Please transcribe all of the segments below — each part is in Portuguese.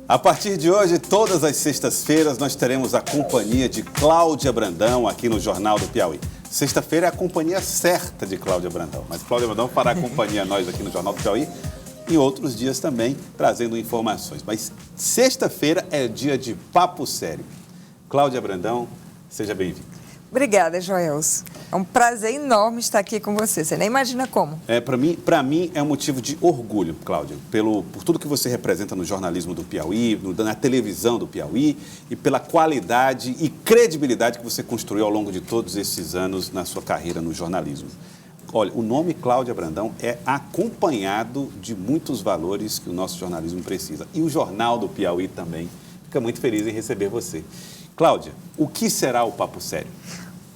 A partir de hoje, todas as sextas-feiras, nós teremos a companhia de Cláudia Brandão aqui no Jornal do Piauí. Sexta-feira é a companhia certa de Cláudia Brandão, mas Cláudia Brandão fará companhia a nós aqui no Jornal do Piauí e outros dias também, trazendo informações. Mas sexta-feira é dia de papo sério. Cláudia Brandão, seja bem-vinda. Obrigada, Joelson. É um prazer enorme estar aqui com você. Você nem imagina como. Para mim é um motivo de orgulho, Cláudia, por tudo que você representa no jornalismo do Piauí, na televisão do Piauí e pela qualidade e credibilidade que você construiu ao longo de todos esses anos na sua carreira no jornalismo. Olha, o nome Cláudia Brandão é acompanhado de muitos valores que o nosso jornalismo precisa. E o Jornal do Piauí também fica muito feliz em receber você. Cláudia, o que será o Papo Sério?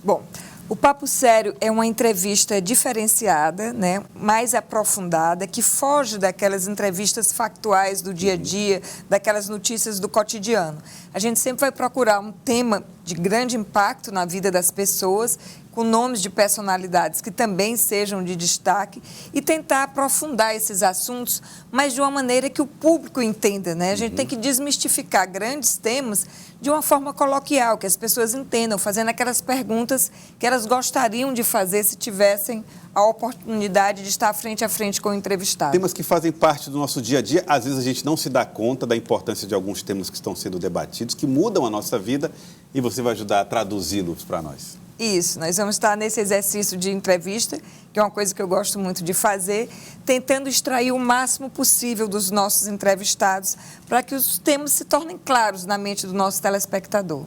Bom, o Papo Sério é uma entrevista diferenciada, né, mais aprofundada, que foge daquelas entrevistas factuais do dia a dia, daquelas notícias do cotidiano. A gente sempre vai procurar um tema de grande impacto na vida das pessoas, com nomes de personalidades que também sejam de destaque e tentar aprofundar esses assuntos, mas de uma maneira que o público entenda, né? A gente tem que desmistificar grandes temas de uma forma coloquial, que as pessoas entendam, fazendo aquelas perguntas que elas gostariam de fazer se tivessem a oportunidade de estar frente a frente com o entrevistado. Temas que fazem parte do nosso dia a dia, às vezes a gente não se dá conta da importância de alguns temas que estão sendo debatidos, que mudam a nossa vida, e você vai ajudar a traduzi-los para nós. Isso, nós vamos estar nesse exercício de entrevista, que é uma coisa que eu gosto muito de fazer, tentando extrair o máximo possível dos nossos entrevistados para que os temas se tornem claros na mente do nosso telespectador.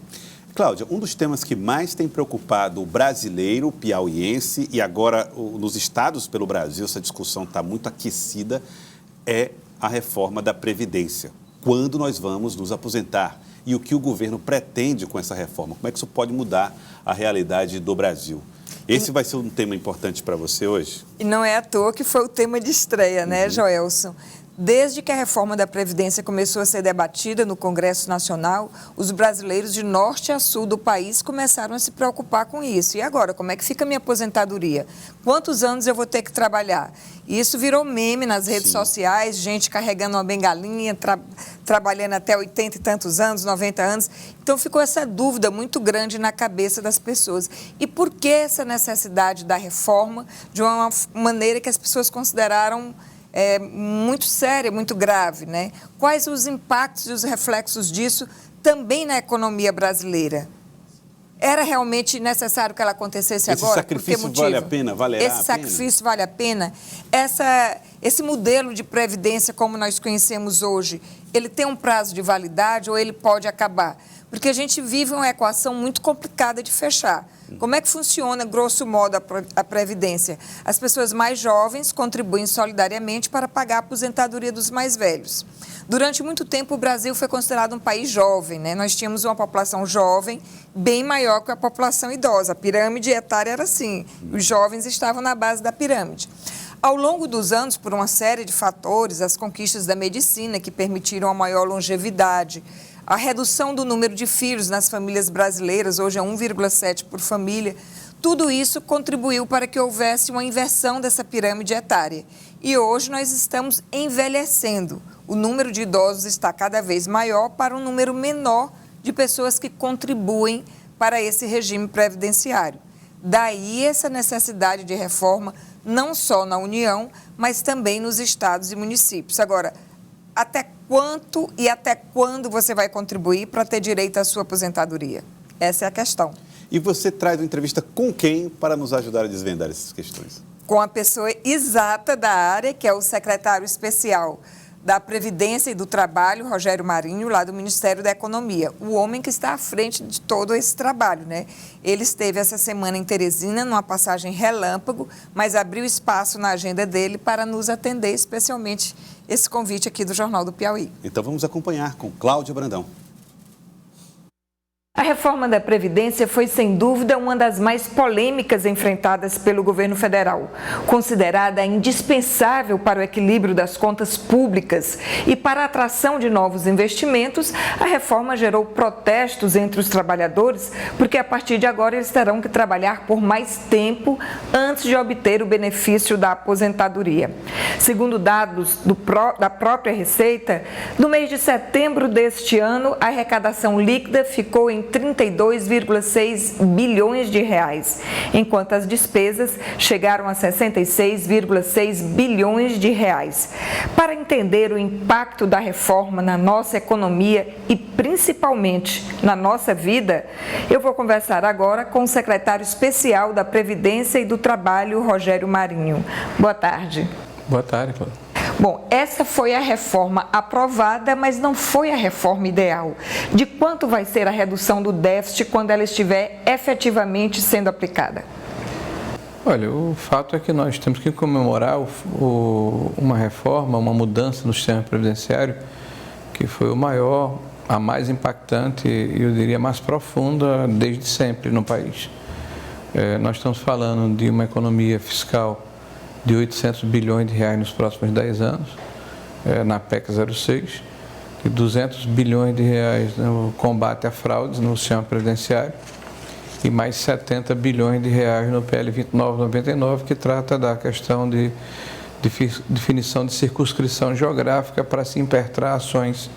Cláudia, um dos temas que mais tem preocupado o brasileiro, o piauiense e agora nos estados pelo Brasil, essa discussão está muito aquecida, é a reforma da Previdência. Quando nós vamos nos aposentar? E o que o governo pretende com essa reforma? Como é que isso pode mudar a realidade do Brasil? Esse vai ser um tema importante para você hoje? E não é à toa que foi o tema de estreia, né, Joelson? Desde que a reforma da Previdência começou a ser debatida no Congresso Nacional, os brasileiros de norte a sul do país começaram a se preocupar com isso. E agora, como é que fica a minha aposentadoria? Quantos anos eu vou ter que trabalhar? E isso virou meme nas redes sociais, gente carregando uma bengalinha, trabalhando até 80 e tantos anos, 90 anos. Então, ficou essa dúvida muito grande na cabeça das pessoas. E por que essa necessidade da reforma de uma maneira que as pessoas consideraram muito séria, muito grave, né? Quais os impactos e os reflexos disso também na economia brasileira? Era realmente necessário que ela acontecesse agora? Esse sacrifício vale a pena? Valerá a pena? Esse sacrifício vale a pena? Esse modelo de previdência, como nós conhecemos hoje, ele tem um prazo de validade ou ele pode acabar? Porque a gente vive uma equação muito complicada de fechar. Como é que funciona, grosso modo, a Previdência? As pessoas mais jovens contribuem solidariamente para pagar a aposentadoria dos mais velhos. Durante muito tempo, o Brasil foi considerado um país jovem, né? Nós tínhamos uma população jovem bem maior que a população idosa. A pirâmide etária era assim, os jovens estavam na base da pirâmide. Ao longo dos anos, por uma série de fatores, as conquistas da medicina que permitiram a maior longevidade, a redução do número de filhos nas famílias brasileiras, hoje é 1,7 por família, tudo isso contribuiu para que houvesse uma inversão dessa pirâmide etária. E hoje nós estamos envelhecendo. O número de idosos está cada vez maior para um número menor de pessoas que contribuem para esse regime previdenciário. Daí essa necessidade de reforma, não só na União, mas também nos estados e municípios. Agora, até quanto e até quando você vai contribuir para ter direito à sua aposentadoria? Essa é a questão. E você traz uma entrevista com quem para nos ajudar a desvendar essas questões? Com a pessoa exata da área, que é o secretário especial da Previdência e do Trabalho, Rogério Marinho, lá do Ministério da Economia. O homem que está à frente de todo esse trabalho, né? Ele esteve essa semana em Teresina, numa passagem relâmpago, mas abriu espaço na agenda dele para nos atender, especialmente esse convite aqui do Jornal do Piauí. Então vamos acompanhar com Cláudia Brandão. A reforma da Previdência foi, sem dúvida, uma das mais polêmicas enfrentadas pelo governo federal. Considerada indispensável para o equilíbrio das contas públicas e para a atração de novos investimentos, a reforma gerou protestos entre os trabalhadores, porque a partir de agora eles terão que trabalhar por mais tempo antes de obter o benefício da aposentadoria. Segundo dados da própria Receita, no mês de setembro deste ano, a arrecadação líquida ficou em 32,6 bilhões de reais, enquanto as despesas chegaram a 66,6 bilhões de reais. Para entender o impacto da reforma na nossa economia e principalmente na nossa vida, eu vou conversar agora com o secretário especial da Previdência e do Trabalho, Rogério Marinho. Boa tarde. Boa tarde, Cláudia. Bom, essa foi a reforma aprovada, mas não foi a reforma ideal. De quanto vai ser a redução do déficit quando ela estiver efetivamente sendo aplicada? Olha, o fato é que nós temos que comemorar uma reforma, uma mudança no sistema previdenciário, que foi o maior, a mais impactante e eu diria mais profunda desde sempre no país. Nós estamos falando de uma economia fiscal de 800 bilhões de reais nos próximos 10 anos, na PEC 06, e 200 bilhões de reais no combate a fraudes no sistema previdenciário e mais 70 bilhões de reais no PL 2999, que trata da questão de definição de circunscrição geográfica para se impertrar ações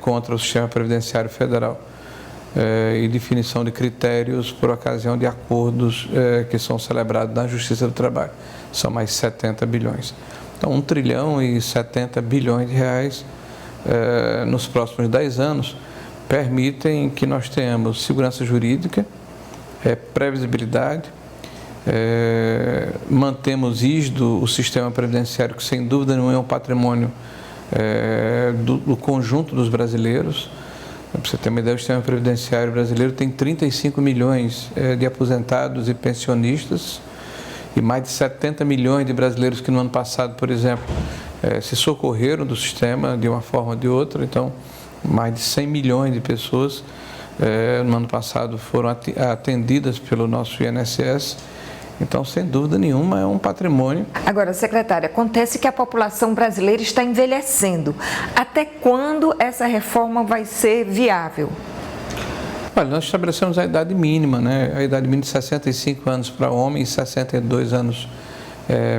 contra o sistema previdenciário federal e definição de critérios por ocasião de acordos que são celebrados na Justiça do Trabalho. São mais 70 bilhões. Então, 1 trilhão e 70 bilhões de reais nos próximos 10 anos permitem que nós tenhamos segurança jurídica, previsibilidade, mantemos rígido o sistema previdenciário, que sem dúvida não é um patrimônio do conjunto dos brasileiros. Para você ter uma ideia, o sistema previdenciário brasileiro tem 35 milhões de aposentados e pensionistas e mais de 70 milhões de brasileiros que no ano passado, por exemplo, se socorreram do sistema de uma forma ou de outra. Então, mais de 100 milhões de pessoas no ano passado foram atendidas pelo nosso INSS. Então, sem dúvida nenhuma, é um patrimônio. Agora, secretária, acontece que a população brasileira está envelhecendo. Até quando essa reforma vai ser viável? Olha, nós estabelecemos a idade mínima, né? A idade mínima de 65 anos para homens e 62 anos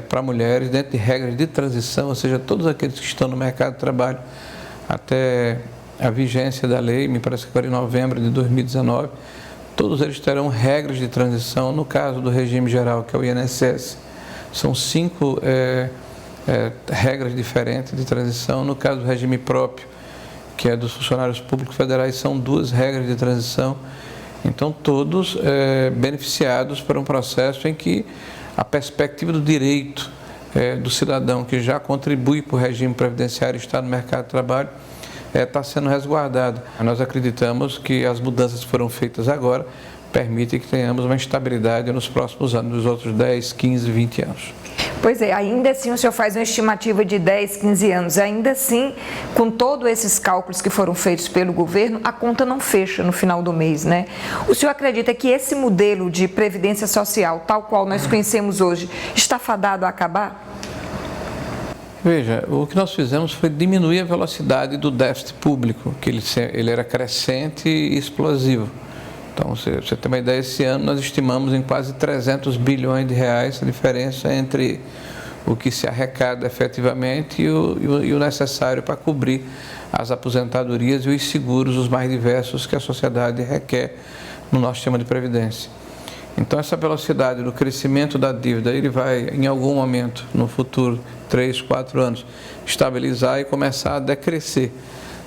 para mulheres, dentro de regras de transição, ou seja, todos aqueles que estão no mercado de trabalho até a vigência da lei, me parece que agora em novembro de 2019, todos eles terão regras de transição. No caso do regime geral, que é o INSS, são 5 regras diferentes de transição. No caso do regime próprio, que é dos funcionários públicos federais, são 2 regras de transição. Então, todos beneficiados por um processo em que a perspectiva do direito do cidadão que já contribui para o regime previdenciário e está no mercado de trabalho está sendo resguardada. Nós acreditamos que as mudanças que foram feitas agora permitem que tenhamos uma estabilidade nos próximos anos, nos outros 10, 15, 20 anos. Pois é, ainda assim o senhor faz uma estimativa de 10, 15 anos. Ainda assim, com todos esses cálculos que foram feitos pelo governo, a conta não fecha no final do mês, né? O senhor acredita que esse modelo de previdência social, tal qual nós conhecemos hoje, está fadado a acabar? Veja, o que nós fizemos foi diminuir a velocidade do déficit público, que ele era crescente e explosivo. Então, você tem uma ideia, esse ano nós estimamos em quase 300 bilhões de reais a diferença entre o que se arrecada efetivamente e o necessário para cobrir as aposentadorias e os seguros, os mais diversos que a sociedade requer no nosso sistema de previdência. Então, essa velocidade do crescimento da dívida, ele vai, em algum momento, no futuro, 3, 4 anos, estabilizar e começar a decrescer,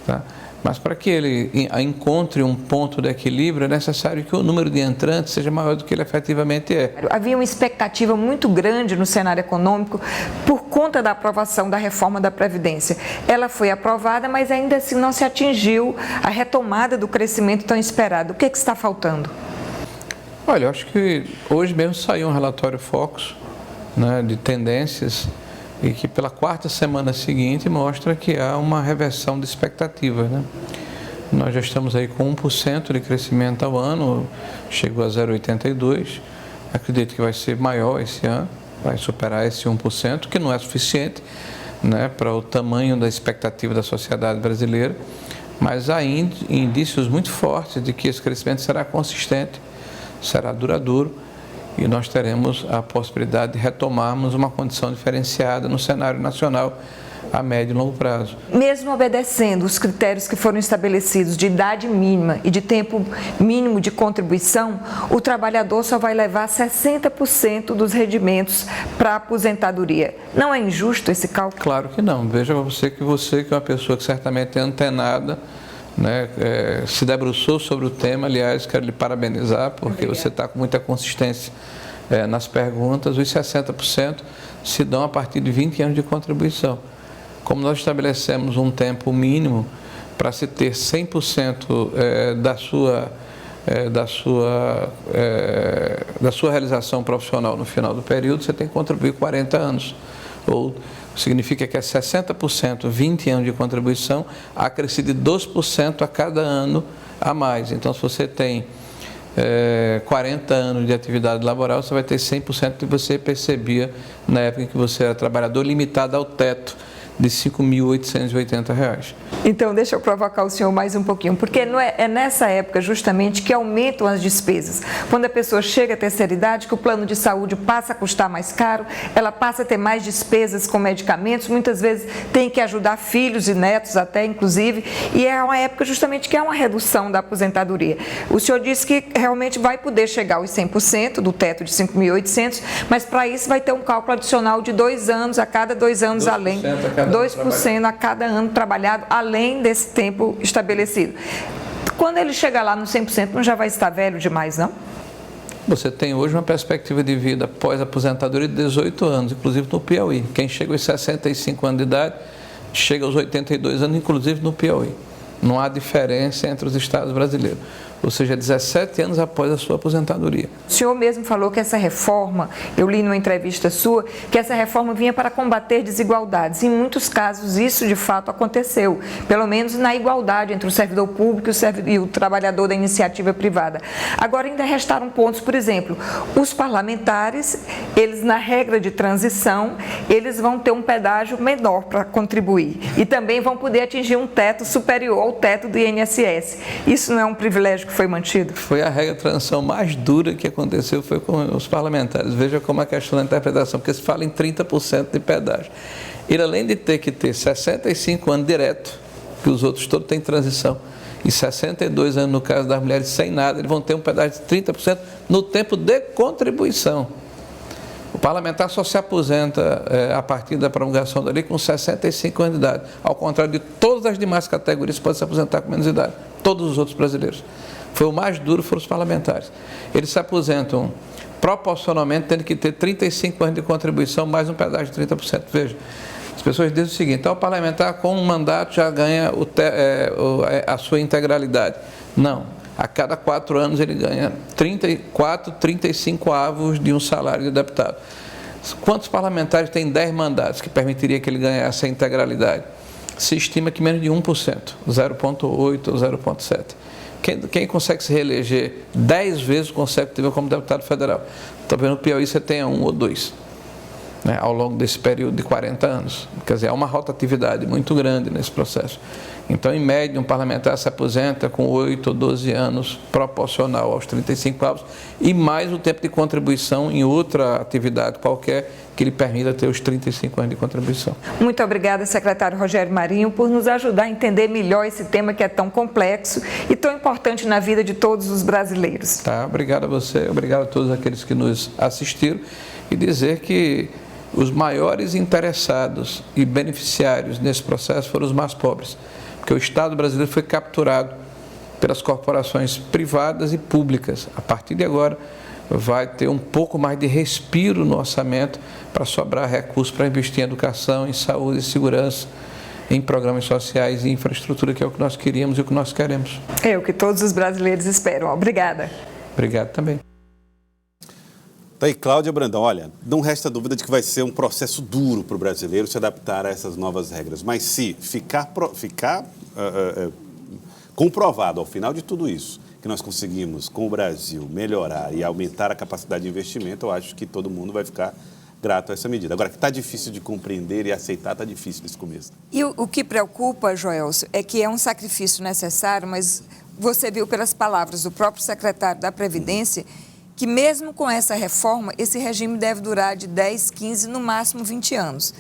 tá? Mas para que ele encontre um ponto de equilíbrio, é necessário que o número de entrantes seja maior do que ele efetivamente é. Havia uma expectativa muito grande no cenário econômico por conta da aprovação da reforma da Previdência. Ela foi aprovada, mas ainda assim não se atingiu a retomada do crescimento tão esperado. O que está faltando? Olha, eu acho que hoje mesmo saiu um relatório Focus, né, de tendências, e que pela 4ª semana seguinte mostra que há uma reversão de expectativas, né? Nós já estamos aí com 1% de crescimento ao ano, chegou a 0,82%. Acredito que vai ser maior esse ano, vai superar esse 1%, que não é suficiente, né, para o tamanho da expectativa da sociedade brasileira, mas há indícios muito fortes de que esse crescimento será consistente, será duradouro, e nós teremos a possibilidade de retomarmos uma condição diferenciada no cenário nacional a médio e longo prazo. Mesmo obedecendo os critérios que foram estabelecidos de idade mínima e de tempo mínimo de contribuição, o trabalhador só vai levar 60% dos rendimentos para a aposentadoria. Não é injusto esse cálculo? Claro que não. Veja você que é uma pessoa que certamente é antenada, né, se debruçou sobre o tema. Aliás, quero lhe parabenizar, porque você está com muita consistência nas perguntas. Os 60% se dão a partir de 20 anos de contribuição. Como nós estabelecemos um tempo mínimo para se ter 100% da sua realização profissional no final do período, você tem que contribuir 40 anos. Ou significa que é 60%, 20 anos de contribuição, acrescido de 2% a cada ano a mais. Então, se você tem 40 anos de atividade laboral, você vai ter 100% do que você percebia na época em que você era trabalhador, limitado ao teto de R$ 5.880. Então, deixa eu provocar o senhor mais um pouquinho, porque é nessa época justamente que aumentam as despesas. Quando a pessoa chega à terceira idade, que o plano de saúde passa a custar mais caro, ela passa a ter mais despesas com medicamentos, muitas vezes tem que ajudar filhos e netos até, inclusive, e é uma época justamente que é uma redução da aposentadoria. O senhor disse que realmente vai poder chegar aos 100% do teto de 5.800, mas para isso vai ter um cálculo adicional de 2 anos, a cada 2 anos além. 2% a cada ano trabalhado, além desse tempo estabelecido. Quando ele chegar lá no 100%, não já vai estar velho demais, não? Você tem hoje uma perspectiva de vida pós-aposentadoria de 18 anos, inclusive no Piauí. Quem chega aos 65 anos de idade, chega aos 82 anos, inclusive no Piauí. Não há diferença entre os estados brasileiros. Ou seja, 17 anos após a sua aposentadoria. O senhor mesmo falou que essa reforma, eu li numa entrevista sua, que essa reforma vinha para combater desigualdades. Em muitos casos isso de fato aconteceu, pelo menos na igualdade entre o servidor público e o trabalhador da iniciativa privada. Agora ainda restaram pontos, por exemplo, os parlamentares, eles na regra de transição, eles vão ter um pedágio menor para contribuir e também vão poder atingir um teto superior ao teto do INSS. Isso não é um privilégio que foi mantido? Foi a regra de transição mais dura que aconteceu, foi com os parlamentares. Veja como a questão da interpretação, porque se fala em 30% de pedágio. Ele, além de ter que ter 65 anos direto, que os outros todos têm transição, e 62 anos no caso das mulheres sem nada, eles vão ter um pedágio de 30% no tempo de contribuição. O parlamentar só se aposenta a partir da promulgação da lei com 65 anos de idade, ao contrário de todas as demais categorias que podem se aposentar com menos idade, todos os outros brasileiros. Foi o mais duro, foram os parlamentares. Eles se aposentam proporcionalmente, tendo que ter 35 anos de contribuição, mais um pedágio de 30%. Veja, as pessoas dizem o seguinte: então o parlamentar com um mandato já ganha a sua integralidade. Não, a cada 4 anos ele ganha 35 avos de um salário de deputado. Quantos parlamentares têm 10 mandatos, que permitiria que ele ganhasse a integralidade? Se estima que menos de 1%, 0,8% ou 0,7%. Quem consegue se reeleger 10 vezes consecutiva como deputado federal? Talvez no Piauí você tenha 1 ou 2, né, ao longo desse período de 40 anos. Quer dizer, há uma rotatividade muito grande nesse processo. Então, em média, um parlamentar se aposenta com 8 ou 12 anos, proporcional aos 35 avos, e mais o tempo de contribuição em outra atividade qualquer que lhe permita ter os 35 anos de contribuição. Muito obrigada, secretário Rogério Marinho, por nos ajudar a entender melhor esse tema que é tão complexo e tão importante na vida de todos os brasileiros. Tá, obrigado a você, obrigado a todos aqueles que nos assistiram, e dizer que os maiores interessados e beneficiários nesse processo foram os mais pobres, porque o Estado brasileiro foi capturado pelas corporações privadas e públicas. A partir de agora, vai ter um pouco mais de respiro no orçamento para sobrar recursos para investir em educação, em saúde e segurança, em programas sociais e infraestrutura, que é o que nós queríamos e o que nós queremos. É o que todos os brasileiros esperam. Obrigada. Obrigado também. Tá aí, Cláudia Brandão, olha, não resta dúvida de que vai ser um processo duro para o brasileiro se adaptar a essas novas regras, mas se ficar comprovado ao final de tudo isso, que nós conseguimos, com o Brasil, melhorar e aumentar a capacidade de investimento, eu acho que todo mundo vai ficar grato a essa medida. Agora, que está difícil de compreender e aceitar, está difícil nesse começo. E o que preocupa, Joelso, é que é um sacrifício necessário, mas você viu pelas palavras do próprio secretário da Previdência que mesmo com essa reforma, esse regime deve durar de 10, 15, no máximo 20 anos.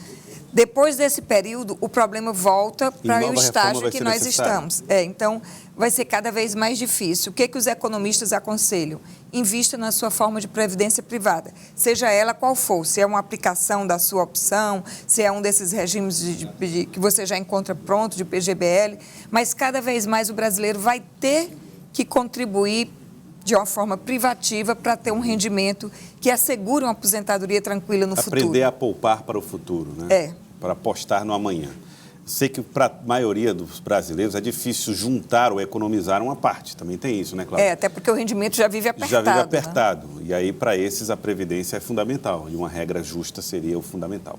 Depois desse período, o problema volta para o estágio que nós estamos. Então, vai ser cada vez mais difícil. O que os economistas aconselham? Invista na sua forma de previdência privada, seja ela qual for, se é uma aplicação da sua opção, se é um desses regimes que você já encontra pronto, de PGBL, mas cada vez mais o brasileiro vai ter que contribuir de uma forma privativa para ter um rendimento que assegure uma aposentadoria tranquila no futuro. Aprender a poupar para o futuro, né? Para apostar no amanhã. Sei que para a maioria dos brasileiros é difícil juntar ou economizar uma parte. Também tem isso, né, Cláudia? Até porque o rendimento já vive apertado. Já vive apertado. Né? E aí, para esses, a Previdência é fundamental. E uma regra justa seria o fundamental.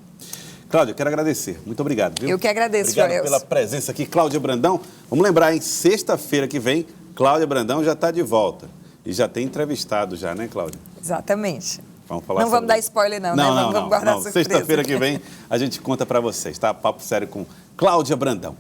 Cláudia, eu quero agradecer. Muito obrigado. Viu? Eu que agradeço, Joelso. Obrigado pela presença aqui. Cláudia Brandão. Vamos lembrar, hein? Sexta-feira que vem, Cláudia Brandão já está de volta. E já tem entrevistado já, né, Cláudia? Exatamente. Vamos falar não vamos dar spoiler não, né? Vamos guardar surpresa. Sexta-feira que vem a gente conta para vocês, tá? Papo sério com Cláudia Brandão.